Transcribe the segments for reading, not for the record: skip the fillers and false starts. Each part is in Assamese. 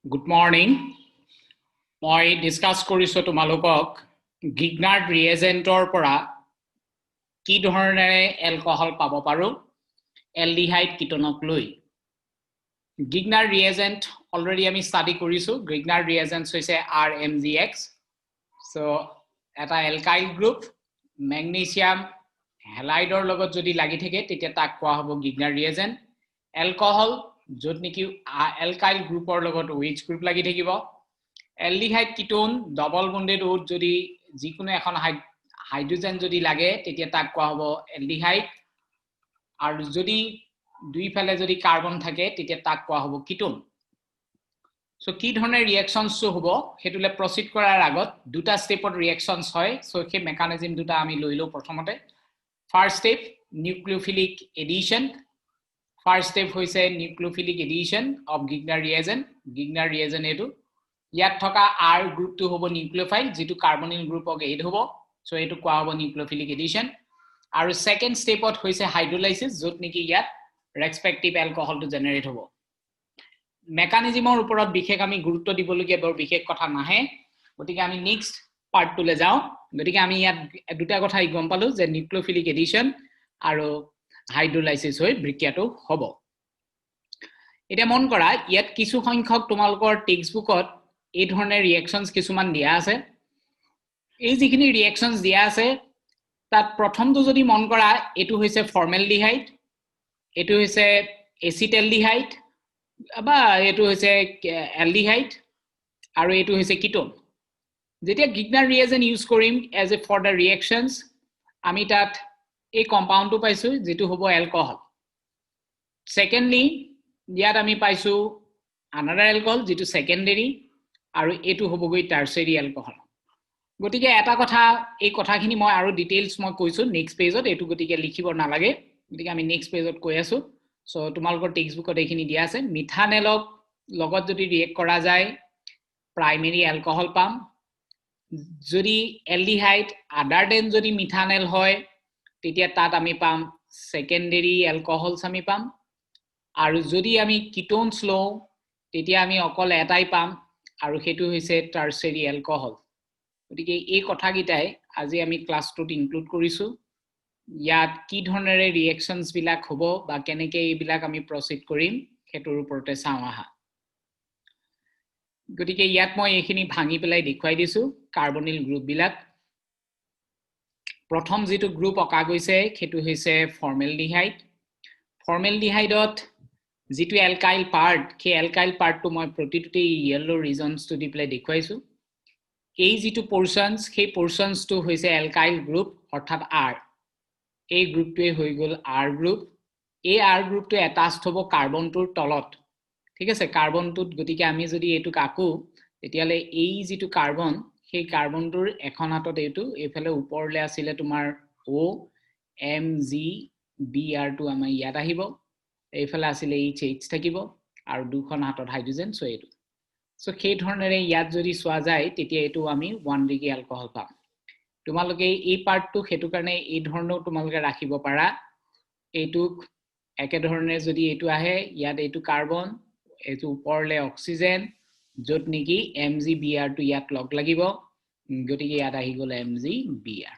Good morning. মই ডিসকাস কৰিছো তোমালোকক গিগনাৰ্ড ৰিএজেন্টৰ পৰা কি ধৰণেৰে এলকহল পাব পাৰো এলডিহাইড কিটনক লৈ গিগনাৰ্ড ৰিএজেন্ট অলৰেডি আমি ষ্টাডি কৰিছো গিগনাৰ্ড ৰিএজেন্টছ হৈছে RMGX সো এটা এলকাইল গ্ৰুপ মেগনেছিয়াম হেলাইডৰ লগত যদি লাগি থাকে তেতিয়া তাক কোৱা হ'ব গিগনাৰ্ড ৰিএজেন্ট এলকহল যত নেকি এলকাইল গ্ৰুপৰ লগত OH গ্ৰুপ লাগি থাকিব এলডিহাইড কিটোন ডাবল বন্ডেড ওট যদি যিকোনো এখন হাইড্ৰোজেন যদি লাগে তেতিয়া তাক কোৱা হ'ব এলডিহাইড আৰু যদি দুইফালে যদি কাৰ্বন থাকে তেতিয়া তাক কোৱা হ'ব কিটোন সো কি ধৰণৰ ৰিঅ্যাকশনস হ'ব হেতুলে প্ৰসিড কৰাৰ আগত দুটা স্টেপত ৰিঅ্যাকশনস হয় সো সেই মেকানিজম দুটা আমি লৈলো প্ৰথমতে first step nucleophilic addition first step হৈছে nucleophilic addition of Grignard reagent এটো ইয়াত থকা R গ্ৰুপটো হ'ব নিউক্লিওফাইল যেটো কাৰ্বনিল গ্ৰুপক এড হ'ব সো এটো কোৱা হ'ব নিউক্লিওফিলিক এডিশন আৰু সেকেন্ড স্টেপত হৈছে হাইড্ৰোলাইসিস যত নেকি ইয়াত ৰেসপেক্টিভ এলকহলটো জেনাৰেট হ'ব মেকানিজমৰ ওপৰত বিশেষ আমি গুৰুত্ব দিবলগীয়া বৰ বিশেষ কথা নাহে গতিকে আমি নেক্সট পাৰ্টটোলে যাও গতিকে আমি ইয়াত দুটা কথা গম পালো যে নিউক্লিওফিলিক এডিশন আৰু হাইড্ৰোলাইসিস হৈ বিক্ৰিয়াটো হ'ব এটা মন কৰা ইয়াত কিছু সংখ্যক তোমালোকৰ টেক্সটবুকত এই ধৰণৰ ৰিঅ্যাকশনস কিছুমান দিয়া আছে এই যিখিনি ৰিঅ্যাকশনস দিয়া আছে তাত প্ৰথমটো যদি মন কৰা এটো হৈছে ফৰ্মেলডিহাইড এটো হৈছে এচিটেলডিহাইড বা এটো হৈছে এলডিহাইড আৰু এটো হৈছে কিটোন যেতিয়া গিগনাৰ্ড ৰিএজেন্ট ইউজ কৰিম এজ এ ফৰ দা ৰিঅ্যাকশনস আমি তাত এই কম্পাউণ্ডটো পাইছো যেটো হ'ব এলকহল সেকেন্ডলি ইয়াত আমি পাইছো আনাদাৰ এলকহল যেটো সেকেন্ডাৰী আৰু এটো হ'বগৈ টাৰসিয়াৰী এলকহল গতিকে এটা কথা এই কথাখিনি মই আৰু ডিটেইলছ মই কৈছো নেক্সট পেজত এটো গতিকে লিখিব নালাগে গতিকে আমি নেক্সট পেজত কৈ আছো সো তোমালোকৰ টেক্সটবুকত এইখিনি দিয়া আছে মিথানেলক লগত যদি ৰিএক্ট কৰা যায় প্ৰাইমাৰী এলকহল পাম যদি এলডিহাইড আদাৰ দেন যদি মিথানেল হয় তেতিয়া তাত আমি পাম সেকেন্ডাৰী এলকহলস আমি পাম আৰু যদি আমি কিটোনস লও তেতিয়া আমি অকল এটাই পাম আৰু হেতু হৈছে টাৰসিয়াৰী এলকহল গতিকে এই কথাগিটাই আজি আমি ক্লাস 2ত ইনক্লুড কৰিছো ইয়াত কি ধৰণেৰে ৰিঅ্যাকশনস বিলাক হ'ব বা কেনেকৈ এইবিলাক আমি প্ৰসিড কৰিম হেতুৰ ওপৰতে চাও আহা গতিকে ইয়াত মই এইখিনি ভাঙি পেলাই দেখুৱাই দিছো কাৰ্বনিল গ্ৰুপ বিলাক প্ৰথম যেটো গ্ৰুপ অকা গৈছে হেতু হৈছে ফৰ্মেলডিহাইডত যেটো এলকাইল পাৰ্ট সেই এলকাইল পাৰ্টটো মই প্ৰতিটোতে ইয়েলো ৰিজনছটো দি পেলাই দেখুৱাইছো এই যেটো পোৰশনস সেই পোৰশনসটো হৈছে এলকাইল গ্ৰুপ অৰ্থাৎ R এই গ্ৰুপটোৱে হৈ গল R গ্ৰুপ এই R গ্ৰুপটো এটাচড হ'ব কাৰ্বনটোৰ তলত ঠিক আছে কাৰ্বনটোত গতিকে আমি যদি এটো কাকো তেতিয়ালে এই যেটো কাৰ্বন সেই কাৰ্বনটোৰ এখন হাতত এটো এফালে ওপৰলে আছিল তোমাৰ O M G Br টো আমাৰ ইয়াত আহিব এইফালে আছিল HH থাকিব আৰু দুখন হাতত হাইড্ৰোজেন সো এটো সো সেই ধৰণেৰে ইয়াত যদি সোৱা যায় তেতিয়া এটো আমি 1 ডিগ্ৰী এলকহল পাম তোমালোকে এই পাৰ্টটো হেতু কাৰণে এই ধৰণৰ তোমালোকে ৰাখিব পাৰা এটো একে ধৰণে যদি এটো আহে ইয়াত এটো কাৰ্বন এটো ওপৰলে অক্সিজেন যত নেকি MgBr টো ইয়াত লগ লাগিব গতিকে ইয়াত আহি গল MgBr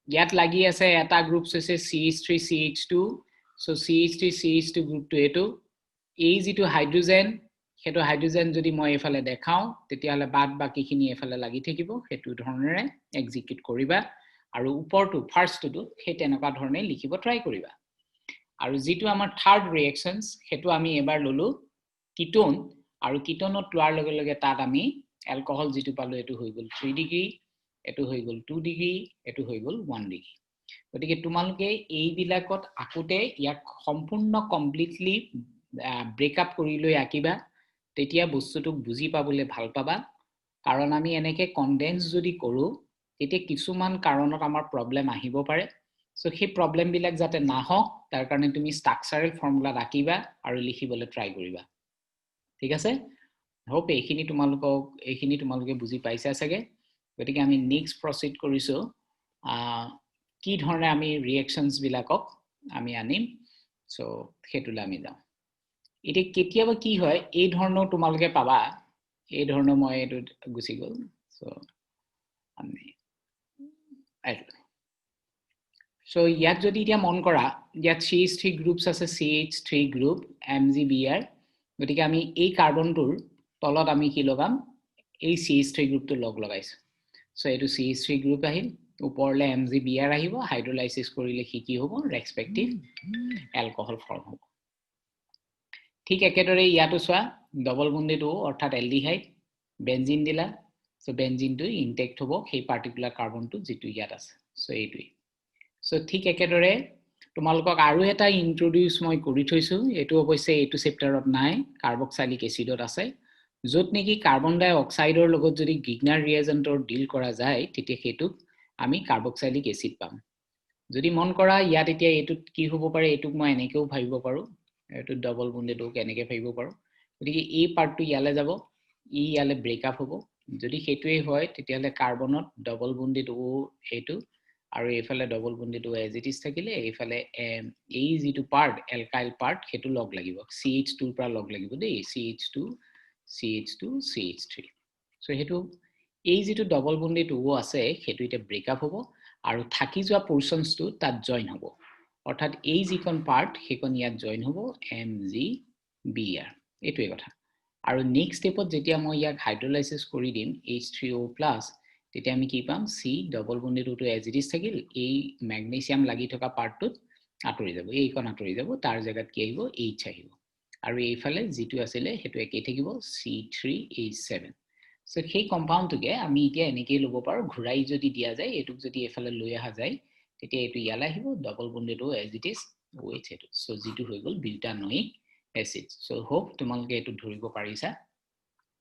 ইয়াত লাগি আছে এটা গ্ৰুপ হৈছে CH3CH2 সো CH3CH2 গ্ৰুপটো এটো এই যেটো হাইড্ৰোজেন হেতু হাইড্ৰোজেন যদি মই এফালে দেখাও তেতিয়ালে বাদ বাকিখিনি এফালে লাগি থাকিব হেতু ধৰণেৰে এক্সিকিউট কৰিবা আৰু উপৰটো ফাৰ্ষ্টটো হে তেনেকা ধৰণে লিখিব ট্ৰাই কৰিবা আৰু যেটো আমাৰ থাৰ্ড ৰিঅ্যাকশনস হেতু আমি এবাৰ ললো কিটোন আৰু কিটোনত লোৱাৰ লগে লগে তাত আমি এলকহল যেটো পালো এটো হৈ গল 3 ডিগ্ৰী এটো হৈ গল 2 ডিগ্ৰী এটো হৈ গল 1 ডিগ্ৰী গতিকে তোমালোকে এই বিলাকত আকুতে ইয়াক সম্পূৰ্ণ কমপ্লিটলি ব্ৰেকআপ কৰি লৈ আকিবা তেতিয়া বস্তুটো বুজি পাবলে ভাল পাবা কাৰণ আমি এনেকে কনডেন্স যদি কৰো তেতিয়া কিছুমান কাৰণত আমাৰ প্ৰবলেম আহিব পাৰে সো সেই প্ৰবলেম বিলাক যাতে নাহক তাৰ কাৰণে তুমি ষ্ট্ৰাকচাৰেল ফৰ্মুলা ৰাখিবা আৰু লিখিবলৈ ট্ৰাই কৰিবা ঠিক আছে হোপ এইখিনি তোমালোকে বুজি পাইছা চাগে গতিকে আমি নেক্সট প্ৰসিড কৰিছো কি ধৰণে আমি ৰিঅ্যাকশনস বিলাকক আমি আনিম সো হেতুলে আমি যাও এতে কেতিয়াবা কি হয় এই ধৰণৰ তোমালোকে পাবা এই ধৰণৰ মই এটো গুছি গল সো আমি সো ইয়াত যদি এতিয়া মন কৰা ইয়াত CH3 গ্ৰুপস আছে CH3 গ্ৰুপ MgBr গতিকে আমি এই কাৰ্বনটোৰ তলত আমি কি লগাম এই CH3 গ্ৰুপটো লগাইছো সো এটো CH3 গ্ৰুপ আহিল ওপৰলে MgBr আহিব হাইড্ৰোলাইসিস কৰিলে কি হ'ব ৰেসপেক্টিভ এলকহল ফৰ্ম হ'ব ঠিক একেদৰে ইয়াতো সোৱা ডবল বন্ডেটো অৰ্থাৎ এলডিহাইড বেনজিন দিলা সো বেনজিনটো ইনটেক্ট হ'ব সেই পাৰ্টিকুলাৰ কাৰ্বনটো যেটো ইয়াত আছে সো এইটোই সো ঠিক একেদৰে তোমালোকক আৰু এটা ইন্ট্ৰোডিউস মই কৰি থৈছো এটো অৱশ্যে এটো চেপ্টাৰত নাই কাৰ্বক্সাইলিক এসিডত আছে যত নেকি কাৰ্বন ডাই অক্সাইডৰ লগত যদি গিগনাৰ ৰিএজেন্টৰ ডিল কৰা যায় তেতিয়া হেতু আমি কাৰ্বক্সাইলিক এসিড পাম যদি মন কৰা ইয়াত এতিয়া এটুত কি হ'ব পাৰে এটুক মই এনেকেও ভাবিব পাৰো এটু ডাবল বন্ডেটো কেনেকে ভাবিব পাৰো গতিকে এই পাৰ্টটো ইয়ালে যাব ই ইয়ালে ব্ৰেক আপ হ'ব যদি হেতুই হয় তেতিয়ালে কাৰ্বনত ডাবল বন্ডেটো হেতু আৰু এইফালে ডাবল বন্ডেটো এজ ইট ইজ থাকিলে এইফালে এই যেটো পাৰ্ট এলকাইল পাৰ্ট হেতু লগ লাগিব CH2 ৰ পৰা লগ লাগিব দেই CH2 CH2 CH3 সো হেতু এই যেটো ডাবল বন্ডেটো আছে হেতু এটা ব্ৰেক আপ হ'ব আৰু থাকি যোৱা পোৰশনসটো তাত জয়েন হ'ব অৰ্থাৎ এই যিখন পাৰ্ট হেকন ইয়াত জয়েন হ'ব MgBr এটোই কথা আৰু নেক্সট স্টেপত যেতিয়া মই ইয়াক হাইড্ৰোলাইসিস কৰি দিম H3O+ তেতিয়া আমি কি পাম C ডাবল বন্ডেটো এজ ইট ইজ থাকিল এই ম্যাগনেসিয়াম লাগি থকা পাৰ্টটোত আতৰি যাব এইখন আতৰি যাব তাৰ জায়গাত কি আহিব H আহিব আৰু এইফালে যেটো আছিল হেতু একেই থাকিব C3H7 সো সেই কম্পাউন্ডটোকে আমি এতিয়া এনেকৈ লব পাৰো ঘুৰাই যদি দিয়া যায় এটুক যদি এফালে লৈ আহা যায় তেতিয়া এটু ইয়ালে আহিব ডাবল বন্ডেটো এজ ইট ইজ OH এটু সো যেটো হৈ গল বিউটানোইক এসিড সো হোপ তোমালোকে এটু ধৰিব পাৰিছা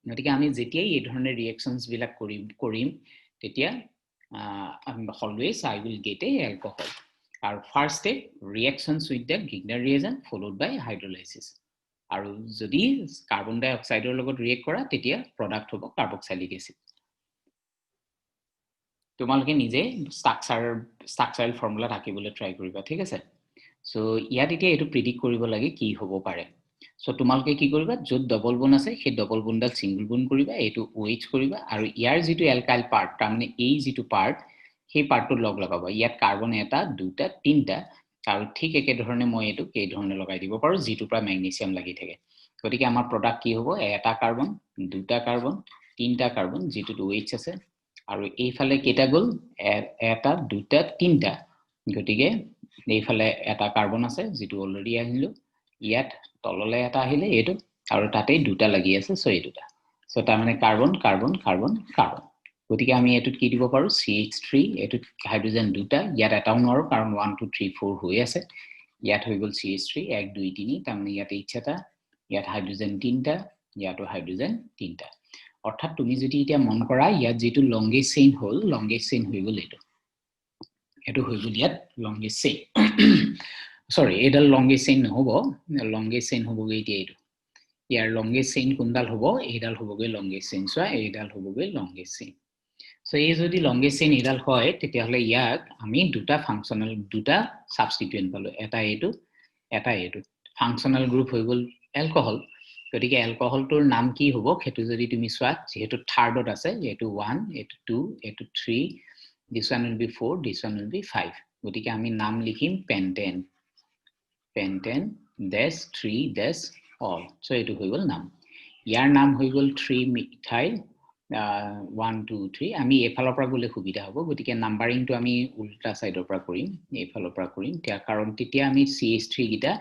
গতিকে আমি যেতিয়াই এই ধৰণৰ ৰিঅ্যাকশনস বিলাক কৰিম তেতিয়া always I will get a alcohol our first step reactions with the Grignard reagent followed by hydrolysis আৰু যদি কাৰ্বন ডাই অক্সাইডৰ লগত ৰিয়েক্ট কৰা তেতিয়া প্ৰডাক্ট হ'ব কাৰ্বক্সাইলিক এসিড তোমালোকে নিজে স্ট্ৰাকচাৰাল ফৰ্মুলা থাকিবলৈ ট্ৰাই কৰিবা ঠিক আছে সো ইয়াত এতিয়া এটো প্ৰেডিক্ট কৰিব লাগে কি হ'ব পাৰে সো তোমালোকে কি কৰিবা যত ডাবল বন্ড আছে সেই ডাবল বন্ডাল সিঙ্গল বন্ড কৰিবা এটো OH কৰিবা আৰু ইয়াৰ যেটো এলকাইল পাৰ্ট তাৰমানে এই যেটো পাৰ্ট সেই পাৰ্টটো লগ লগাবা ইয়াত কাৰ্বন এটা দুটা তিনটা আৰু ঠিক একে ধৰণে মই এটো এই ধৰণে লগাই দিব পাৰো যেটো পৰা ম্যাগনেসিয়াম লাগি থাকে গতিকে আমাৰ প্ৰডাক্ট কি হ'ব এটা কাৰ্বন দুটা কাৰ্বন তিনটা কাৰ্বন যেটো OH আছে আৰু এইফালে কেটা গল এটা দুটা তিনটা গতিকে এইফালে এটা কাৰ্বন আছে যেটো অলৰেডি আহিলো ইয়াত তললে এটা আহিলে এটো আৰু তাতে দুটা লাগি আছে সো এই দুটা সো তাৰ মানে কাৰ্বন কাৰ্বন কাৰ্বন কাৰ্বন গতিকে আমি এটুত কি দিব পাৰো CH3 এটুত হাইড্ৰোজেন দুটা ইয়াত এটাও নৰো কাৰণ 1 2 3 4 হৈ আছে ইয়াত হৈ গল CH3 1 2 3 তাৰমানে ইয়াত H এটা ইয়াত হাইড্ৰোজেন তিনটা ইয়াতো হাইড্ৰোজেন তিনটা অৰ্থাৎ তুমি যদি এতিয়া মন কৰা ইয়াত যেটো লংগেষ্ট চেইন হল লংগেষ্ট চেইন হৈ গল এটো হৈ গল ইয়াত লংগেষ্ট চেইন সৰি এডাল লংগেষ্ট চেইন নহব লংগেষ্ট চেইন হ'ব এতিয়া এটো ইয়াৰ লংগেষ্ট চেইন কোনডাল হ'ব এডাল হ'বগে লংগেষ্ট চেইন সো এডাল হ'বগে লংগেষ্ট চেইন সো এই যদি লংগেষ্ট চেইন এডাল হয় তেতিয়া হলে ইয়াক আমি দুটা ফাংশনাল দুটা সাবস্টিটিউয়েন্ট পালো এটা এটো ফাংশনাল গ্ৰুপ হৈ গল এলকহল গতিকে এলকহলটোৰ নাম কি হ'ব হেতু যদি তুমি সোৱা যেহেতু থাৰ্ডত আছে এটো 1 এটো 2 এটো 3 this one will be 4 this one will be 5 গতিকে আমি নাম লিখিম pentane dash 3 dash all so এটো হৈ গল নাম ইয়াৰ নাম হৈ গল 3 মিথাইল 1 2 3 আমি এফালৰ পৰা গলে সুবিধা হ'ব গতিকে নাম্বাৰিংটো আমি উল্টা সাইডৰ পৰা কৰিম এফালৰ পৰা কৰিম তেতিয়া কাৰণ তেতিয়া আমি CH3 গিটা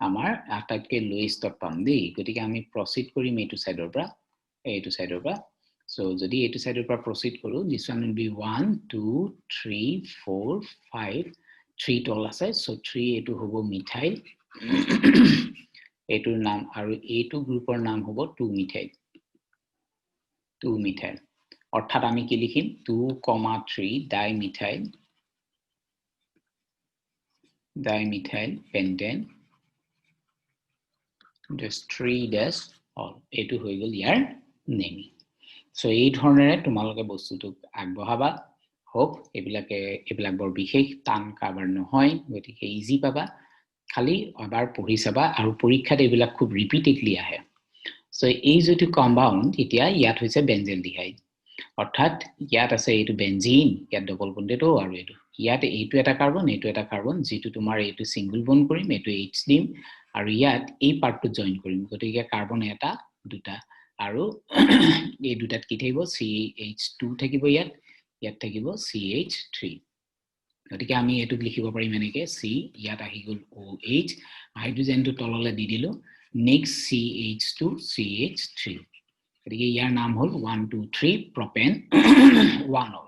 আমাৰ আটাইতকৈ লোয়েষ্টত পাম দেই গতিকে আমি প্ৰসিড কৰিম এইটো সাইডৰ পৰা সো যদি এইটো সাইডৰ পৰা প্ৰসিড কৰো this one will be 1 2 3 4 5 3 টল আছে সো 3 এটো হ'ব মিথাইল এটোৰ নাম আৰু এইটো গ্ৰুপৰ নাম হ'ব 2 মিথাইল অৰ্থাৎ আমি কি লিখিম 2,3 dimethyl pentane just 3 dash all এটো হৈ গল ইয়াৰ নেমিং সো এই ধৰণেৰে তোমালোকে বস্তুটো আগবঢ়াবা হোপ এইবিলাক বৰ বিশেষ টান কাভাৰ নহয় গতিকে ইজি পাবা খালি এবাৰ পঢ়ি চাবা আৰু পৰীক্ষাত এইবিলাক খুব ৰিপিটেডলি আহে সো এই যেটো কম্পাউন্ড এতিয়া ইয়াত হৈছে বেনজেলডিহাইড অৰ্থাৎ ইয়াত আছে এইটো বেনজিন ইয়াত ডবল বন্ডেড ও আৰু এইটো এটা কাৰ্বন যেটো তোমাৰ এইটো সিঙ্গল বন্ড কৰিম এইটো H দিম আৰু ইয়াত এই পাৰ্টটো জয়েন কৰিম গতিকে কাৰ্বন এটা দুটা আৰু এই দুটাত কি থাকিব CH2 থাকিব ইয়াত থাকিব CH3 গতিকে আমি এটো লিখিব পাৰিম এনেকে C ইয়াত আহি গল OH হাইড্ৰোজেনটো তললে দি দিলো নেক্সট CH2 CH3 গতিকে ইয়াৰ নাম হল 1 2 3 প্ৰপেন 1 হল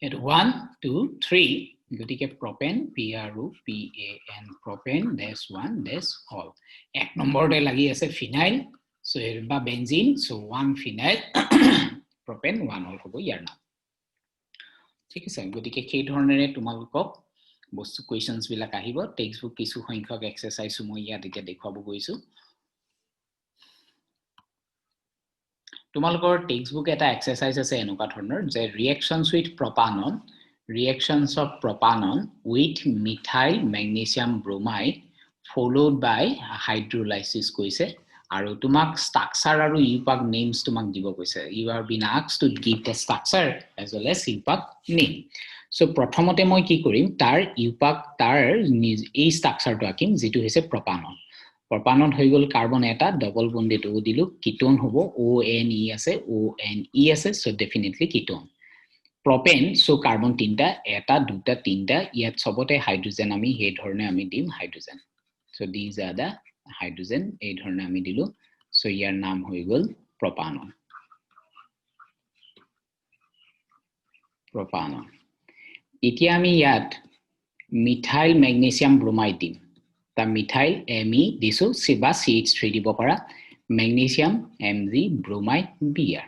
এটো 1 2 3 গতিকে প্ৰপেন PROPAN প্ৰপেন -1 -all এক নম্বৰতে লাগি আছে ফিনাইল সো বা বেনজিন সো 1 ফিনাইল প্ৰপেন 1 হল হ'ব ইয়াৰ নাম ঠিক আছে গতিকে এই ধৰণেৰে তোমালোকক বস্তু কোৱেশ্চনস বিলাক আহিব টেক্সট বুক কিছু সংখ্যক এক্সাৰসাইজ মই ইয়াত এতিয়া দেখাব গৈছো তোমালোকৰ টেক্সট বুক এটা এক্সাৰসাইজ আছে এনেকুৱা ধৰণৰ যে ৰিঅ্যাকশনস with প্ৰপানন reactions of propanon with methyl magnesium bromide followed by hydrolysis koise aru tumak structure aru UPAC names tumak dibo koise you are been asked to give the structure as well as UPAC name so prothomote moi ki korim tar UPAC tar ei structure to akim jitu hoise propanon হৈ গল কার্বন এটা ডাবল বন্ডেড ও দিলু কিটোন হবো ONE আছে so definitely ketone propane so carbon tinta eta duta tinta yat sobote hydrogen ami he dhorne ami dim hydrogen so these are the hydrogen ei dhorne ami dilu so yar naam hoi gol propanon itia ami yat methyl magnesium bromide dim ta methyl Me disu siba CH3 dibo para magnesium Mg bromide Br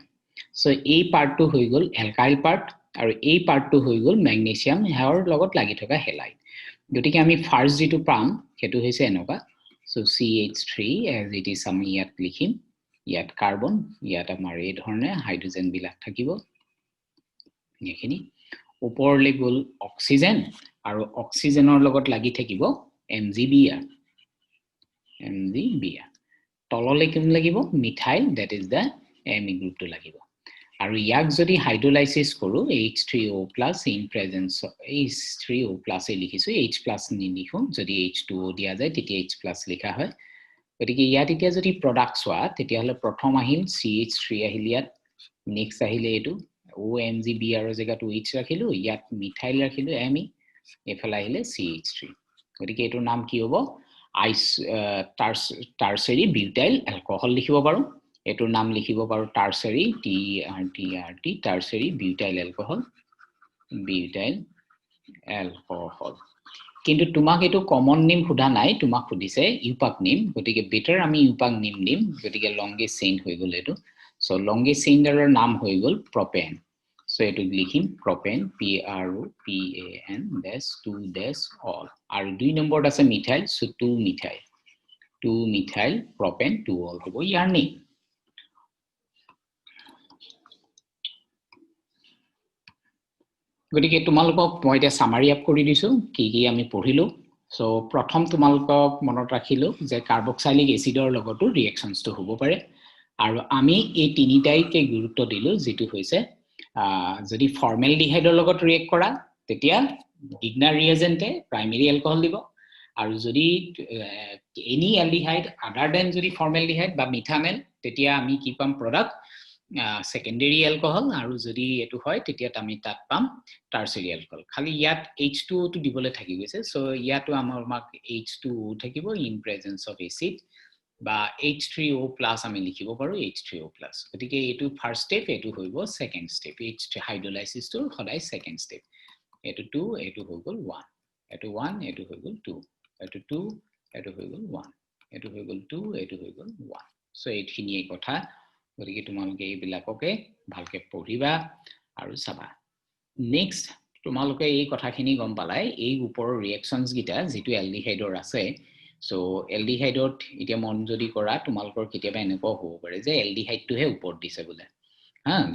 so ei part to hoi gol alkyl part আৰু এই পাৰ্টটো হৈ গল ম্যাগনেসিয়াম হেৰ লগত লাগি থকা হেলাইড গতিকে আমি ফাৰ্স্ট যেটো পাম হেতু হৈছে এনেকুৱা so CH3 as it is আমি ইয়াত লিখিম ইয়াত কাৰ্বন ইয়াত আমাৰ এই ধৰণে হাইড্ৰোজেন বিলাক থাকিব এখিনি ওপৰলে গল অক্সিজেন আৰু অক্সিজেনৰ লগত লাগি থাকিব MgBr তললে কিম লাগিব methyl that is the Me group to লাগিব আৰু ইয়াক যদি হাইড্ৰোলাইসিস কৰো H3O+ in presence of H3O+ এ লিখিছো H+ নি লিখো যদি H2O দিয়া যায় তেতিয়া H+ লিখা হয় গতিকে ইয়াত এতিয়া যদি প্ৰডাক্টস হোৱা তেতিয়া হলে প্ৰথম আহিল CH3 আহিল ইয়াত নেক্সট আহিলে এটো OMgBr ৰ জায়গাটো H ৰাখিলো ইয়াত মিথাইল ৰাখিলো Me এফালে আহিলে CH3 গতিকে এটোৰ নাম কি হ'ব টাৰ্সাৰি বিউটাইল এলকোহল লিখিব পাৰো এটোৰ নাম লিখিব পাৰো টাৰ্সাৰি TRT টাৰ্সাৰি বিউটাইল এলকোহল কিন্তু তোমাক এটো কমন নেম খুদা নাই তোমাক খুদিছে UPAC নেম গতিকে বেটাৰ আমি UPAC নেম দিম গতিকে লংগেষ্ট চেইন হৈ গল এটো সো লংগেষ্ট চেইনৰৰ নাম হৈ গল প্ৰপেন সো এটো লিখিম প্ৰপেন PROPAN -2 আৰু দুই নম্বৰত আছে methyl so 2 methyl propane 2 all হ'ব ইয়াৰ নেম গতিকে তোমালোকক মই এটা সামাৰি আপ কৰি দিছো কি আমি পঢ়িলো সো প্ৰথম তোমালোকক মনত ৰাখিলো যে কাৰ্বক্সাইলিক এসিডৰ লগতো ৰিঅ্যাকশনস তো হ'ব পাৰে আৰু আমি এই তিনিটাইকে গুৰুত্ব দিলো যেটো হৈছে যদি ফৰ্মেলডিহাইডৰ লগত ৰিঅ্যাক্ট কৰা তেতিয়া গিগনাৰ ৰিএজেন্টে প্ৰাইমাৰী এলকোহল দিব আৰু যদি এনি এলডিহাইড আদাৰ দেন যদি ফৰ্মেলডিহাইড বা মিথানেল তেতিয়া আমি কি পাম প্ৰডাক্ট secondary alcohol আৰু যদি এটো হয় তেতিয়া আমি তাত পাম tertiary alcohol খালি ইয়াত H2O টো দিবলে থাকি গৈছে সো ইয়াতো আমাৰ H2O থাকিব in presence of acid বা H3O+ আমি লিখিব পাৰো H3O+ গতিকে এটো ফাৰ্স্ট স্টেপ এটো হইব সেকেন্ড স্টেপ H3 হাইড্ৰোলাইসিস টো সদায় সেকেন্ড স্টেপ এটো 2 এটো হৈ গল 1 এটো 1 এটো হৈ গল 2 এটো 2 এটো হৈ গল 1 এটো হৈ গল 2 এটো হৈ গল 1 সো এইখিনি এই কথা গতিকে তোমালোকে এই বিলাককে ভালকে পঢ়িবা আৰু চাবা নেক্সট তোমালোকে এই কথাখিনি গম পালাই এই ওপৰৰ ৰিঅ্যাকশনস গিটা যেটো এলডিহাইডৰ আছে সো এলডিহাইডত এতিয়া মন যদি কৰা তোমালোকৰ কেতিয়াবা এনেকুৱা হ'ব পাৰে যে এলডিহাইডটোহে ওপৰত দিছে বলে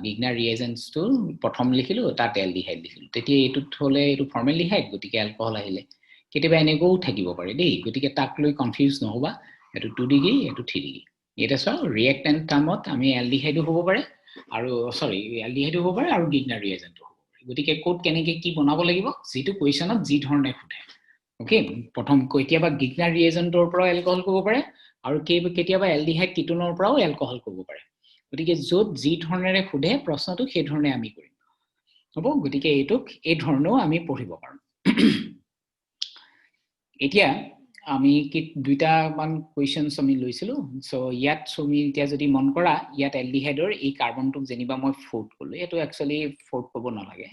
গিগনাৰ ৰিএজেন্টস তো প্ৰথম লিখিলো তাত এলডিহাইড লিখিলো তেতিয়া এটো থলে এটো ফৰ্মেলডিহাইড গতিকে এলকোহল আহিলে কেতিয়াবা এনেকও থাকিব পাৰে দেই গতিকে তাক লৈ কনফিউজ নহবা এটো 2 ডিগ্ৰী এটো 3 ডিগ্ৰী এটা সব ৰিয়েক্টেন্ট টাৰ্মত আমি এলডিহাইডো হ'ব পাৰে আৰু সৰি এলডিহাইডো হ'ব পাৰে আৰু গিগনাৰ ৰিয়েজেন্টটো হ'ব পাৰে গতিকে কোড কেনেকৈ কি বনাব লাগিব যেটো কোৱেশ্চনত যি ধৰণে খুধে ওকে প্ৰথম কেতিয়াবা গিগনাৰ ৰিয়েজেন্টৰ পৰা এলকহল ক'ব পাৰে আৰু কেতিয়াবা এলডিহাইড কিটোনৰ পৰাও এলকহল ক'ব পাৰে গতিকে য'ত যি ধৰণেৰে খুধে প্ৰশ্নটো সেই ধৰণে আমি কৰিম হ'ব গতিকে এইটোক এই ধৰণেও আমি পঢ়িব পাৰোঁ এতিয়া আমি কি দুইটা মান কোৱেশ্চনস আমি লৈছিলো সো ইয়াত তুমি এতিয়া যদি মন কৰা ইয়াত এলডিহাইডৰ এই কাৰ্বনটোক যেনিবা মই 4 কলো এটো একচুয়ালি 4 ক'ব নালাগে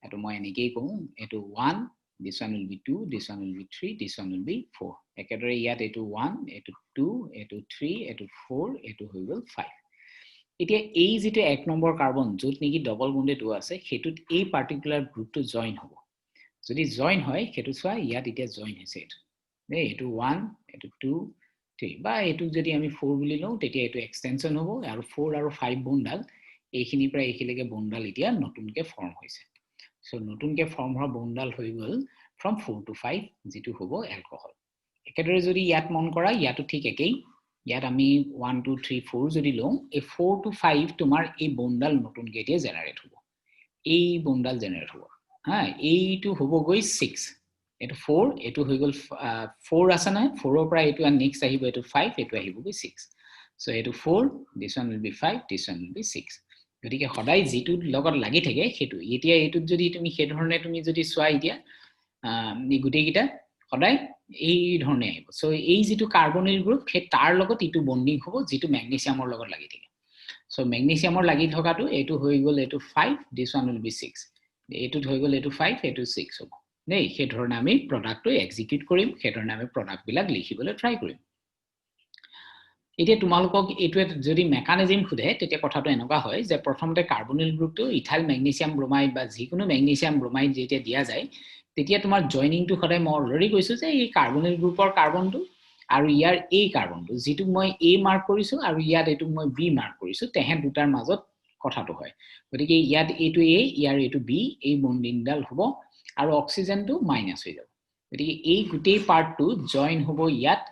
এটো মই এনেকেই কওঁ এটো 1 this one will be 2 this one will be 3 this one will be 4 একেদৰে ইয়াত এটো 1 এটো 2 এটো 3 এটো 4 এটো হৈ গল 5 এতিয়া এই যেটো এক নম্বৰ কাৰ্বন যত নেকি ডবল বন্ডেড আছে হেতুত এই পাৰ্টিকুলাৰ গ্ৰুপটো জয়েন হ'ব যদি জয়েন হয় হেতু চোৱা ইয়াত এতিয়া জয়েন হৈছে এটো 1 এটো 2 3 বা এটো যদি আমি 4 বুলি লওঁ তেতিয়া এটো এক্সটেনশন হ'ব আৰু 4 আৰু 5 বন্ডাল এইখিনি প্ৰায় এইখিলৈকে বন্ডাল এতিয়া নতুনকে ফৰ্ম হৈছে সো নতুনকে ফৰ্ম হোৱা বন্ডাল হৈ গল from 4 to 5 যেটো হ'ব এলকহল একেদৰে যদি ইয়াত মন কৰা ইয়াতো ঠিক একেই ইয়াত আমি 1 2 3 4 যদি লওঁ এই 4 to 5 তোমাৰ এই বন্ডাল নতুনকে এতিয়া জেনাৰেট হ'ব এই বন্ডাল জেনাৰেট হ'ব হা এইটো হ'ব গৈ 6 এটো 4 এটো হৈ গল 4 আছে না 4 ৰ পৰা এটো নেক্সট আহিব এটো 5 এটো আহিব গৈ 6 সো এটো 4 this one will be 5 this one will be 6 গতিকে সদায় যেটো লগত লাগি থাকে হেতু এতিয়া এটো যদি তুমি সেই ধৰণে তুমি যদি সোৱা এতিয়া এই গুটেকিটা সদায় এই ধৰণে আহিব সো এই যেটো কাৰ্বনিল গ্ৰুপ হে তাৰ লগত ইটো বন্ডিং হ'ব যেটো ম্যাগনেসিয়ামৰ লগত লাগি থাকে সো ম্যাগনেসিয়ামৰ লাগি থকাটো এটো হৈ গল এটো 5 this one will be 6 এটো হৈ গল এটো 5 এটো 6 হ'ব nei সেই ধৰণে আমি প্ৰডাক্টটো এক্সিকিউট কৰিম সেই ধৰণে আমি প্ৰডাক্ট বিলাক লিখিবলৈ ট্ৰাই কৰিম এতিয়া তোমালোকক এটো যদি মেকানিজম খুদে তেতিয়া কথাটো এনেকুৱা হয় যে প্ৰথমতে কাৰ্বনিল গ্ৰুপটো ইথাইল ম্যাগনেসিয়াম ব্ৰোমাইড বা যিকোনো ম্যাগনেসিয়াম ব্ৰোমাইড যেতিয়া দিয়া যায় তেতিয়া তোমাৰ জয়নিংটো খদাই মই অলৰেডি কৈছো যে এই কাৰ্বনিল গ্ৰুপৰ কাৰ্বনটো আৰু ইয়াৰ এই কাৰ্বনটো যেটো মই A মাৰ্ক কৰিছো আৰু ইয়াত এটো মই B মাৰ্ক কৰিছো তেহে দুটাৰ মাজত কথাটো হয় গতিকে ইয়াত এটো A ইয়াৰ এটো B এই বন্ডিংডাল হ'ব আৰু অক্সিজেনটো মাইনাস হৈ যাব গতিকে এই গুটেই পাৰ্টটো জয়েন হ'ব ইয়াত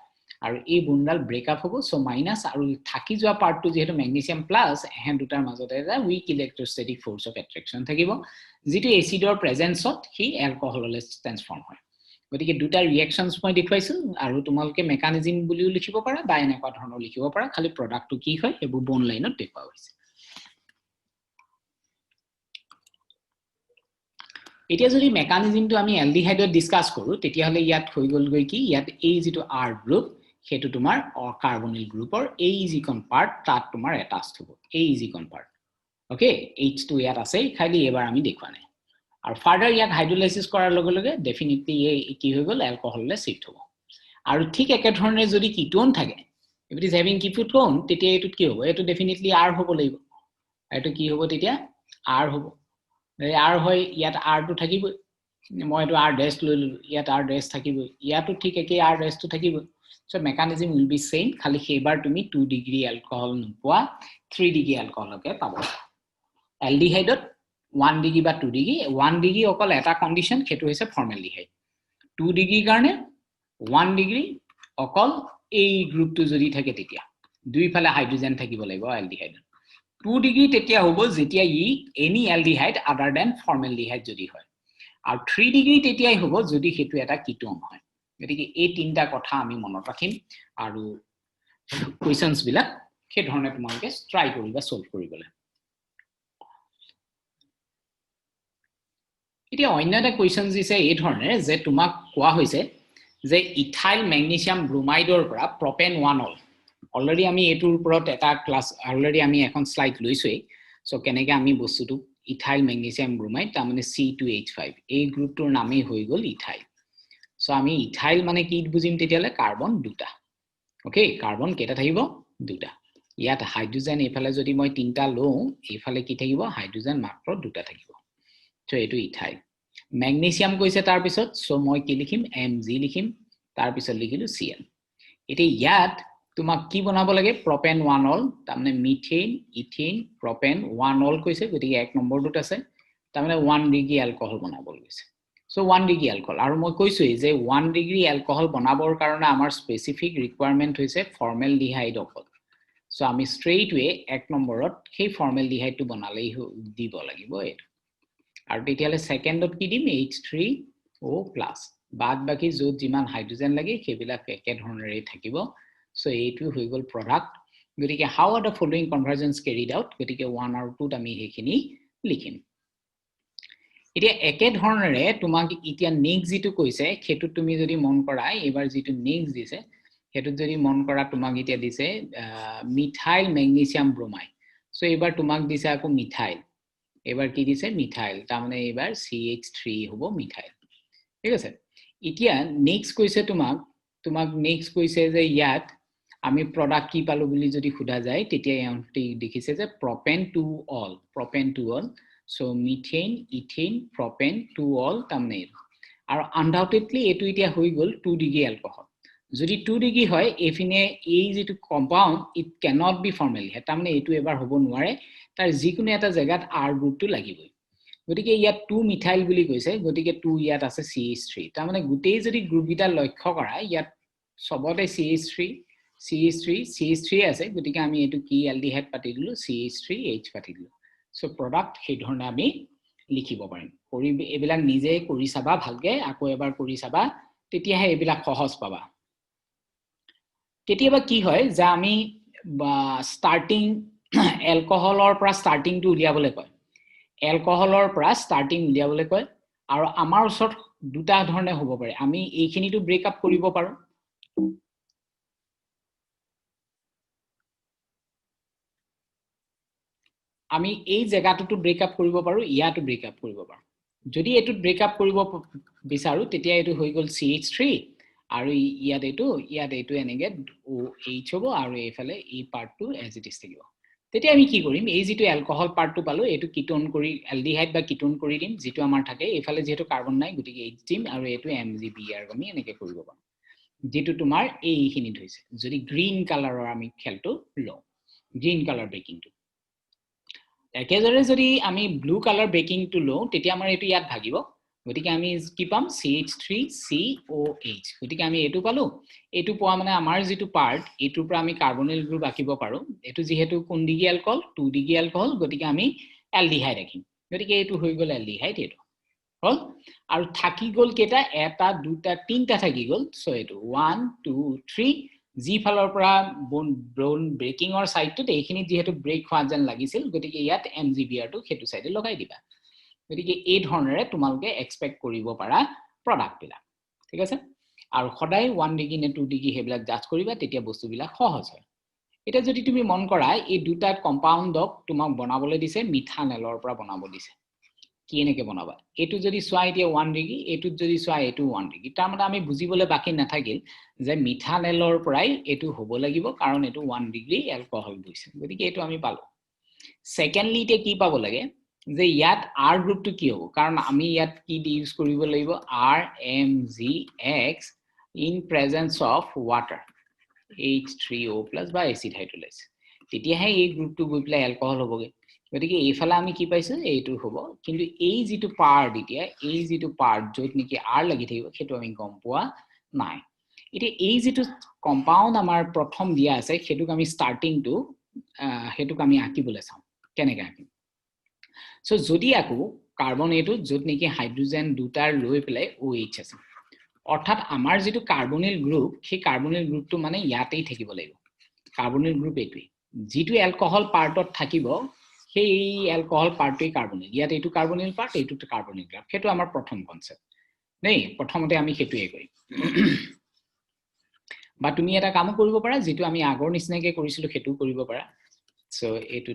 আৰু এই বন্ডাল ব্ৰেকআপ হ'ব সো মাইনাস আৰু থাকি যোৱা পাৰ্টটো যেহেতু ম্যাগনেসিয়াম প্লাস এহেন দুটাৰ মাজতে এটা উইক ইলেক্ট্ৰোস্ট্যাটিক ফোৰ্স অফ অ্যাট্ৰাকশন থাকিব যেটো এসিডৰ প্ৰেজেন্সত হি এলকহললৈ ট্ৰান্সফৰ্ম হয় গতিকে দুটা ৰিঅ্যাকশনস মই দেখুৱাইছো আৰু তোমালোকে মেকানিজম বুলিও লিখিব পাৰা বা এনেকুৱা ধৰণৰ লিখিব পাৰা খালি প্ৰডাক্টটো কি হয় হেবু বন লাইনত দেখুৱা হৈছে এতিয়া যদি মেকানিজমটো আমি এলডিহাইডত ডিসকাস কৰো তেতিয়া হলে ইয়াত হৈ গল গৈ কি ইয়াত এই যেটো R গ্ৰুপ হেতু তোমাৰ কাৰ্বনিল গ্ৰুপৰ এই যিকন পাৰ্ট তাত তোমাৰ এটাচড হ'ব এই যিকন পাৰ্ট ওকে H2 ইয়াত আছে খালি এবাৰ আমি দেখুৱা নাই আৰু ফাৰ্দাৰ ইয়াক হাইড্ৰোলাইসিস কৰাৰ লগে লগে ডেফিনেটলি এই কি হৈ গল এলকহললৈ শিফট হ'ব আৰু ঠিক একে ধৰণে যদি কিটোন থাকে if it is having ketone তেতিয়া এটুত কি হ'ব এটো ডেফিনেটলি R হ'ব লাগিব এটো কি হ'ব তেতিয়া R হ'ব R হয় ইয়াত R টো থাকিব মই এটো R ড্যাশ লৈ ললো ইয়াত R ড্যাশ থাকিব ইয়াতো ঠিক একে R ড্যাশ টো থাকিব so mechanism will be same খালি সেইবাৰ তুমি 2 ডিগ্ৰী এলকহল নোপোৱা 3 ডিগ্ৰী এলকহলকে পাব এলডিহাইডত 1 ডিগ্ৰী বা 2 ডিগ্ৰী 1 ডিগ্ৰী অকল এটা কন্ডিশন হেতু হৈছে ফৰ্মালডিহাইড 2 ডিগ্ৰী কাৰণে 1 ডিগ্ৰী অকল এই গ্ৰুপটো যদি থাকে তেতিয়া দুইফালে হাইড্ৰোজেন থাকিব লাগিব এলডিহাইড 2 ডিগ্ৰী তেতিয়া হ'ব যেতিয়া ই এনি এলডিহাইড আদাৰ দেন ফৰ্মালডিহাইড যদি হয় আৰু 3 ডিগ্ৰী তেতিয়াই হ'ব যদি হেতু এটা কিটোন হয় গতিকে এই তিনটা কথা আমি মনত ৰাখিম আৰু কোৱেশ্চনস বিলাক সেই ধৰণে তোমালোকে ট্ৰাই কৰিবা সলভ কৰিবলৈ এতিয়া অন্য এটা কোৱেশ্চন দিছে এই ধৰণে যে তোমাক কোৱা হৈছে যে ইথাইল ম্যাগনেসিয়াম ব্ৰোমাইডৰ পৰা প্ৰপেন 1 অল অলৰেডি আমি এটোৰ ওপৰত এটা ক্লাস অলৰেডি আমি এখন স্লাইড লৈছোই সো কেনেকে আমি বস্তুটো ইথাইল ম্যাগনেসিয়াম ব্ৰোমাইড তাৰ মানে C2H5 এই গ্ৰুপটোৰ নামই হৈ গল ইথাইল সো আমি ইথাইল মানে কি বুজিম তেতিয়ালে কাৰ্বন দুটা ওকে কাৰ্বন কেটা থাকিব দুটা ইয়াত হাইড্ৰোজেন এফালে যদি মই তিনটা লওঁ এফালে কি থাকিব হাইড্ৰোজেন মাত্ৰ দুটা থাকিব সো এটো ইথাইল ম্যাগনেসিয়াম কৈছে তাৰ পিছত সো মই কি লিখিম Mg লিখিম তাৰ পিছত লিখিলো Cl এতে ইয়াত তোমাক কি বনাব লাগে প্ৰপেন 1 অল তাৰমানে মিথেন ইথেন প্ৰপেন 1 অল কৈছে গতিকে এক নম্বৰটোত আছে তাৰমানে 1 ডিগ্ৰী এলকহল বনাব গৈছে সো 1 ডিগ্ৰী এলকহল আৰু মই কৈছো যে 1 ডিগ্ৰী এলকহল বনাবৰ কাৰণে আমাৰ স্পেসিফিক ৰিকোয়াৰমেন্ট হৈছে ফৰ্মালডিহাইড অকল সো আমি স্ট্ৰেইট ওয়ে এক নম্বৰত সেই ফৰ্মেলডিহাইডটো বনালেই দিব লাগিব এটো আৰু তেতিয়ালে সেকেন্ডত কি দিম H3O+ বাদ বাকি যত যিমান হাইড্ৰোজেন লাগে সেইবিলাক একে ধৰণেৰে থাকিব সো এইটো হৈ গল প্ৰডাক্ট গতিকে how are the following conversions carried out গতিকে 1 আৰু 2 ত আমি হেখিনি লিখিম এতিয়া একে ধৰণেৰে তোমাক এতিয়া নেক্সট যেটো কৈছে হেতু তুমি যদি মন কৰা এবাৰ যেটো নেক্সট দিছে হেতু যদি মন কৰা তোমাক এতিয়া দিছে মিথাইল ম্যাগনেসিয়াম ব্ৰোমাইড সো এবাৰ তোমাক দিছে আকৌ মিথাইল এবাৰ কি দিছে মিথাইল তাৰ মানে এবাৰ CH3 হ'ব মিথাইল ঠিক আছে এতিয়া নেক্সট কৈছে তোমাক নেক্সট কৈছে যে ইয়াত আমি প্ৰডাক্ট কি পালো বুলি যদি খুদা যায় তেতিয়া এটি দেখিছে যে propane to all so methane ethane propane to all tamne আৰু undoubtedly এটো এতিয়া হৈ গল 2 ডিগ্ৰী alcohol যদি 2 ডিগ্ৰী হয় এফিনে এই যেটো compound it cannot be formaldehyde তাৰমানে এটো এবাৰ হ'ব নোৱাৰে তাৰ যিকোনো এটা জায়গাত R গ্ৰুপটো লাগিবই গতিকে ইয়াত 2 মিথাইল বুলি কৈছে গতিকে 2 ইয়াত আছে CH3 তাৰমানে গুটেই যদি গ্ৰুপ গিটা লক্ষ্য কৰা ইয়াত সবতে CH3 আছে গতিকে আমি এটো কি এলডিহাইড পাতি দিলো CH3H পাতি দিলো সো প্ৰডাক্ট সেই ধৰণে আমি লিখিব পাৰিম কৰি এবিলাক নিজে কৰি চাবা ভালকে আকৌ এবাৰ কৰি চাবা তেতিয়াহে এবিলাক সহজ পাবা কেতিয়াবা কি হয় যে আমি স্টাৰ্টিং এলকহলৰ পৰা স্টাৰ্টিং টু উলিয়াবলৈ কয় এলকহলৰ পৰা স্টাৰ্টিং উলিয়াবলৈ কয় আৰু আমাৰ ওচৰত দুটা ধৰণে হ'ব পাৰে আমি এইখিনিটো ব্ৰেক আপ কৰিব পাৰো আমি এই জায়গাটো ব্ৰেক আপ কৰিব পাৰো ইয়াটো ব্ৰেক আপ কৰিব পাৰো যদি এটো ব্ৰেক আপ কৰিব বিচাৰো তেতিয়া এটো হৈ গল CH3 আৰু ইয়াত এটো এনেকে OH হ'ব আৰু এইফালে এই পাৰ্টটো এজ ইট ইজ থাকিব তেতিয়া আমি কি কৰিম এই যেটো এলকহল পাৰ্টটো পালো এটো কিটোন কৰি এলডিহাইড বা কিটোন কৰি দিম যেটো আমাৰ থাকে এইফালে যেটো কাৰ্বন নাই গতিকে H দিম আৰু এটো MgBr আমি এনেকে কৰিব পাৰো যেটো তোমাৰ এইখিনিত হৈছে যদি গ্ৰীন কালাৰৰ আমি খেলটো লও গ্ৰীন কালাৰ ব্ৰেকিংটো একেদৰে যদি আমি ব্লু কালাৰ ব্ৰেকিং টু লও তেতিয়া আমাৰ এটো ইয়াত ভাগিব গতিকে আমি কি পাম CH3COH গতিকে আমি এটো পালো এটো পোৱা মানে আমাৰ যেটো পাৰ্ট এটোৰ পৰা আমি কাৰ্বনিল গ্ৰুপ আকিব পাৰো এটো যেহেতু কোন ডিগ্ৰী এলকহল 2 ডিগ্ৰী এলকহল গতিকে আমি এলডিহাইড ৰাখিম গতিকে এটো হৈ গল এলডিহাইড এটো হল আৰু থাকি গল কেটা এটা দুটা তিনটা থাকি গল সো এটো 1 2 3 জি ফালৰ পৰা ব্ৰন ব্ৰেকিংৰ সাইডটো এইখিনি যেহেতু ব্ৰেক হোৱা যেন লাগিছিল গতিকে ইয়াত MgBr টো হেতু সাইডে লগাই দিবা গতিকে এই ধৰণেৰে তোমালকে এক্সপেক্ট কৰিব পাৰা প্ৰডাক্ট বিলা ঠিক আছে আৰু সদায় 1 ডিগ্ৰী নে 2 ডিগ্ৰী হেবিলাক জাজ কৰিবা তেতিয়া বস্তুবিলাক সহজ হয় এটা যদি তুমি মন কৰা এই দুটা কম্পাউণ্ডক তোমাক বনাবলৈ দিছে মিথানলৰ পৰা বনাব দিছে কি এনেকে বনাবা এটো যদি সোয়া এতিয়া 1 ডিগ্ৰী এটো যদি সোয়া এটো 1 ডিগ্ৰী তাৰ মানে আমি বুজিবলৈ বাকি নাথাকিল যে মিথানলৰ পৰাই এটো হ'ব লাগিব কাৰণ এটো 1 ডিগ্ৰী এলকহল বৈছে গতিকে এটো আমি পালো সেকেন্ডলি তে কি পাব লাগে যে ইয়াত R গ্ৰুপটো কি হ'ব কাৰণ আমি ইয়াত কি ইউজ কৰিব লাগিব RMgX in presence of water H3O+ বা এসিড হাইড্ৰোলাইজ তেতিয়াহে এই গ্ৰুপটো গৈ প্লাই এলকহল হ'বগে গতিকে এইফালে আমি কি পাইছো এইটো হ'ব কিন্তু এই যেটো পাৰ্ট এতিয়া এই যেটো পাৰ্ট যত নেকি R লাগি থাকিব হেতু আমি গম পোৱা নাই এতিয়া এই যেটো কম্পাউন্ড আমাৰ প্ৰথম দিয়া আছে হেতুক আমি স্টাৰ্টিং টু হেতুক আমি আকিবলৈ চাম কেনেকৈ আকিম সো যদি আকো কাৰ্বন এটো যত নেকি হাইড্ৰোজেন দুটাৰ লৈ প্লাই OH আছে অৰ্থাৎ আমাৰ যেটো কাৰ্বনিল গ্ৰুপ সেই কাৰ্বনিল গ্ৰুপটো মানে ইয়াতেই থাকিব লাগিব কাৰ্বনিল গ্ৰুপ এটোই যেটো এলকহল পাৰ্টত থাকিব সেই এলকহল পাৰ্টটোই কাৰ্বনিল ইয়াত এটো কাৰ্বনিল পাৰ্ট এটো কাৰ্বনিল গ্ৰুপ হেতু আমাৰ প্ৰথম কনসেপ্ট নাই প্ৰথমতে আমি হেতুই কৰিম বা তুমি এটা কাম কৰিব পাৰা যেটো আমি আগৰ নিচিনাকে কৰিছিলো হেতু কৰিব পাৰা সো এটো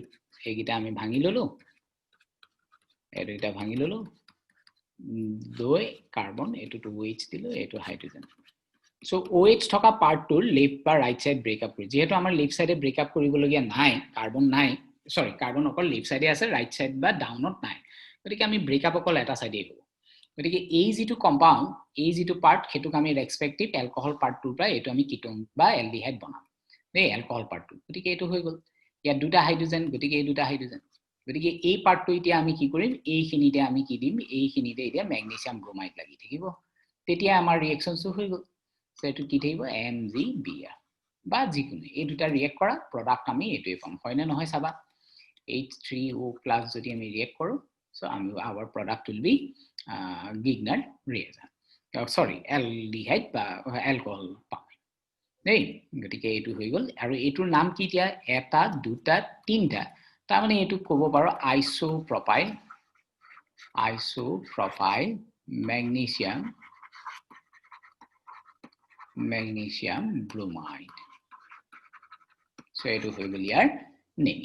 এইগিটা আমি ভাঙি ললো এটো এটা ভাঙি ললো দুই কাৰ্বন এটো টু OH দিলো এটো হাইড্ৰোজেন সো OH থকা পাৰ্টটোৰ লেফট বা ৰাইট সাইড ব্ৰেক আপ কৰি যেহেতু আমাৰ লেফট সাইডে ব্ৰেক আপ কৰিবলগিয়া নাই কাৰ্বন নাই সৰি কাৰ্বন অকল লেফট সাইডে আছে ৰাইট সাইড বা ডাউনত নাই গতিকে আমি ব্ৰেক আপ অকল এটা সাইডে হ'ব গতিকে এই যেটো কম্পাউন্ড এই যেটো পাৰ্ট হেতুক আমি ৰেসপেক্টিভ এলকহল পাৰ্টটোৰ পৰা এটো আমি কিটোন বা এলডিহাইড বনাম এই এলকহল পাৰ্টটো গতিকে এটো হৈ গল ইয়াত দুটা হাইড্ৰোজেন গতিকে এই দুটা হাইড্ৰোজেন গতিকে এই পাৰ্টটো এতিয়া আমি কি কৰিম এইখিনিতে আমি কি দিম এইখিনিতে এতিয়া ম্যাগনেসিয়াম ব্ৰোমাইড লাগি থাকিব তেতিয়া আমাৰ ৰিঅ্যাকশনটো হৈ গল সেটো কি থাকিব MgBr বা যিকোনো এই দুটা ৰিয়েক্ট কৰা প্ৰডাক্ট আমি এইটোৱে পাম হয়নে নহয় চাবা H3O+ যদি আমি ৰিয়েক্ট কৰো so our product will be Grignard reagent sorry aldehyde বা alcohol পাম দেই গতিকে এইটো হৈ গল আৰু এইটোৰ নাম কি এতিয়া এটা দুটা তিনটা তাৰ মানে এইটো ক'ব পাৰো isopropyl magnesium bromide so এইটো হৈ গল ইয়াৰ নেম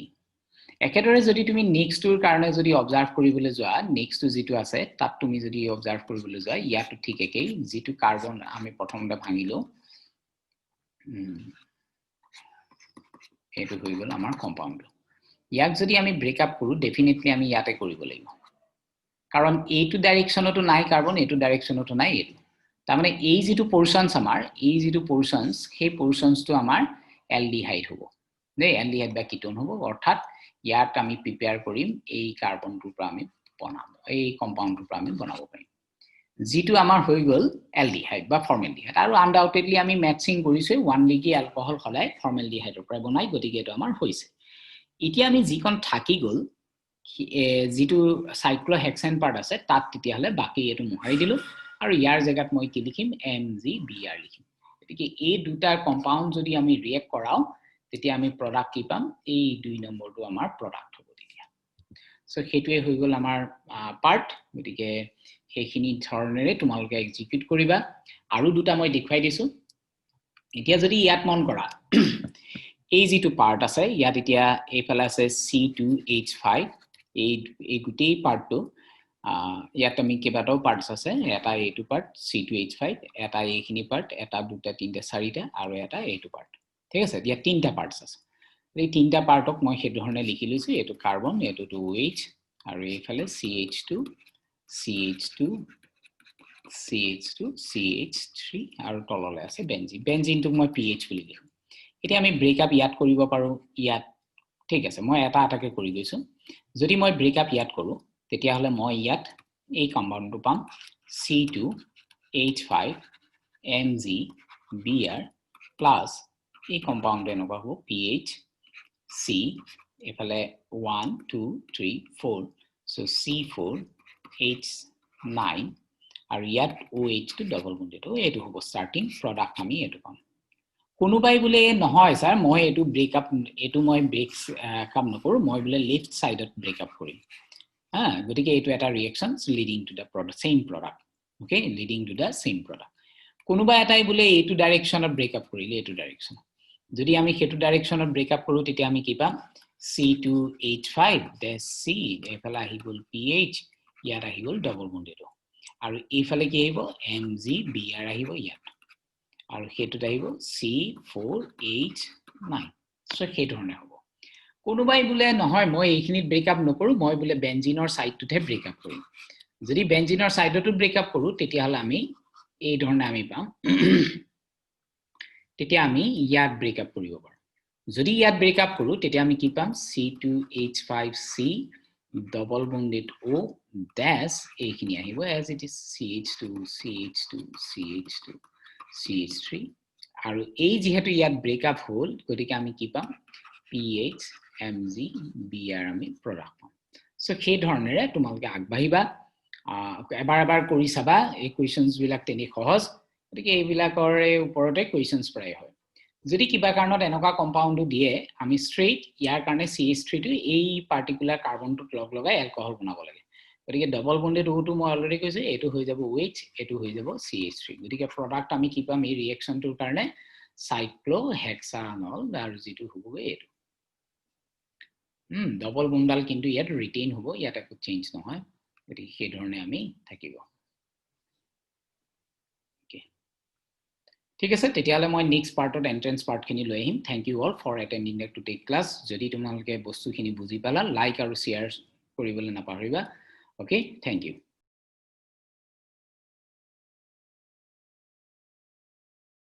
একেদৰে যদি তুমি নেক্সট টুৰ কাৰণে যদি অবজাৰ্ভ কৰিবলৈ যোৱা নেক্সট টু যেটো আছে তাত তুমি যদি অবজাৰ্ভ কৰিবলৈ যোৱা ইয়াটো ঠিক একেই যেটো কাৰ্বন আমি প্ৰথমতে ভাঙিলো এইটো হৈ গল আমাৰ কম্পাউন্ড ইয়াক যদি আমি ব্ৰেক আপ কৰো ডেফিনেটলি আমি ইয়াতে কৰিব লাগিব কাৰণ এইটো ডাইৰেকশনতো নাই কাৰ্বন এইটো ডাইৰেকশনতো নাই এইটো তাৰ মানে এই যেটো পোৰশনস আমাৰ এই যেটো পোৰশনস সেই পোৰশনসটো আমাৰ এলডিহাইড হ'ব দেই এলডিহাইড বা কিটোন হ'ব অৰ্থাৎ ইয়াত আমি প্ৰিপেয়াৰ কৰিম এই কাৰ্বনটোৰ পৰা আমি বনাম এই কম্পাউন্ডটোৰ পৰা আমি বনাব পাৰিম যেটো আমাৰ হৈ গল এলডিহাইড বা ফৰ্মেলডিহাইড আৰু আনডাউটেডলি আমি ম্যাচিং কৰিছে 1 ডিগ্ৰী এলকহল খলাই ফৰ্মেলডিহাইডৰ পৰা বনাই গতিকে এটো আমাৰ হৈছে এতিয়া আমি যিখন থাকি গল যেটো সাইক্লোহেক্সেন পাৰ্ট আছে তাত তেতিয়া হলে বাকি এটো মুহাই দিলো আৰু ইয়াৰ জায়গাত মই কি লিখিম MgBr লিখিম গতিকে এই দুটা কম্পাউন্ড যদি আমি ৰিয়েক্ট কৰাও তেতিয়া আমি প্ৰডাক্ট কি পাম এই 2 নম্বৰটো আমাৰ প্ৰডাক্ট হ'ব তেতিয়া সো হেতুৱে হৈ গল আমাৰ পাৰ্ট গতিকে হেখিনি ধৰণেৰে তোমালোকে এক্সিকিউট কৰিবা আৰু দুটা মই দেখুৱাই দিছো এতিয়া যদি ইয়াত মন কৰা এই যেটো পাৰ্ট আছে ইয়াত এতিয়া এইফালে আছে C2H5 এই গুটেই পাৰ্টটো ইয়াত আমি কেইবাটাও পাৰ্টস আছে এটা এইটো পাৰ্ট C2H5 এটা এইখিনি পাৰ্ট এটা দুটা তিনটা চাৰিটা আৰু এটা এইটো পাৰ্ট ঠিক আছে ইয়াত তিনটা পাৰ্টস আছে এই তিনটা পাৰ্টক মই হেতু ধৰণে লিখি লৈছো এটো কাৰ্বন এটো OH আৰু এইফালে CH2 CH3 আৰু তললে আছে বেনজিন বেনজিনটো মই PH বুলি লিখো এতিয়া আমি ব্ৰেকআপ ইয়াত কৰিব পাৰো ইয়াত ঠিক আছে মই এটা আটাকে কৰি গৈছো যদি মই ব্ৰেকআপ ইয়াত কৰো তেতিয়া হলে মই ইয়াত এই কম্পাউন্ডটো পাম C2H5 MgBr প্লাস এই কম্পাউন্ড এনেকুৱা হ'ব PH C এফালে 1 2 3 4 so C4H9 আৰু ইয়াত OH টো ডাবল বন্ডেড এইটো হ'ব স্টাৰ্টিং প্ৰডাক্ট আমি এটো পাম কোনোবাই বুলে নহয় স্যাৰ মই এটো ব্ৰেকআপ এটো মই ব্ৰেকস কাম নকৰো মই বুলে লেফট সাইডত ব্ৰেকআপ কৰিম গতিকে এটো এটা reactions leading to the product same product okay leading to the same product কোনোবা এটাই বুলে এটো ডাইৰেকশনত ব্ৰেকআপ কৰিলে এটো ডাইৰেকশন যদি আমি হেতু ডাইৰেকশনত ব্ৰেকআপ কৰো তেতিয়া আমি কি পাম C2H5 C এফালে আহি গল PH ইয়াত আহি গল ডাবল বন্ডেড আৰু এইফালে কি আহিব MgBr আহিব ইয়াত আৰু হেতুত আহিব C4H9 সো হেতু ধৰণে হ'ব কোনোবাই বুলে নহয় মই এইখিনিত ব্ৰেকআপ নকৰো মই বুলে বেনজিনৰ সাইডটোতে ব্ৰেকআপ কৰিম যদি বেনজিনৰ সাইডটো ব্ৰেকআপ কৰো তেতিয়া হলে আমি এই ধৰণে আমি পাম তেতিয়া আমি ইয়াত ব্ৰেকআপ কৰিব পাৰো যদি ইয়াত ব্ৰেকআপ কৰো তেতিয়া আমি কি পাম C2H5C double bonded O dash এইখিনি আহিব as it is CH2 CH3 আৰু এই যেহেতু ইয়াত ব্ৰেকআপ হল গতিকে আমি কি পাম PH MgBr আমি প্ৰডাক্ট পাম সো সেই ধৰণেৰে তোমালোকে আগবাঢ়িবা এবাৰ কৰি চাবা এই কোৱেশ্চনস বিলাক তেনি সহজ গতিকে এই বিলাকৰে ওপৰতে কোৱেশ্চনস প্ৰায় হয় যদি কিবা কাৰণত এনেকুৱা কম্পাউন্ড দিয়ে আমি স্ট্ৰেইট ইয়াৰ কাৰণে CH3 টো এই পাৰ্টিকুলাৰ কাৰ্বনটোক লগ লগাই এলকহল বনাব লাগে গতিকে ডাবল বন্ডেড O টো মই অলৰেডি কৈছো এটো হৈ যাব OH এটো হৈ যাব CH3 গতিকে প্ৰডাক্ট আমি কি পাম এই ৰিঅ্যাকশনটোৰ কাৰণে সাইক্লোহেক্সানল আৰু যেটো হ'ব এটো ডাবল বন্ডাল কিন্তু ইয়াত ৰিটেইন হ'ব ইয়াত একো চেঞ্জ নহয় গতিকে সেই ধৰণে আমি থাকিব ঠিক আছে তেতিয়ালে মই নেক্সট পাৰ্টত এন্ট্ৰেন্স পাৰ্টখিনি লৈ আহিম thank you all for attending the today class যদি তোমালোকে বস্তুখিনি বুজি পালা লাইক আৰু শেয়াৰ কৰিবলৈ নাপাহৰিবা ওকে থ্যাংক ইউ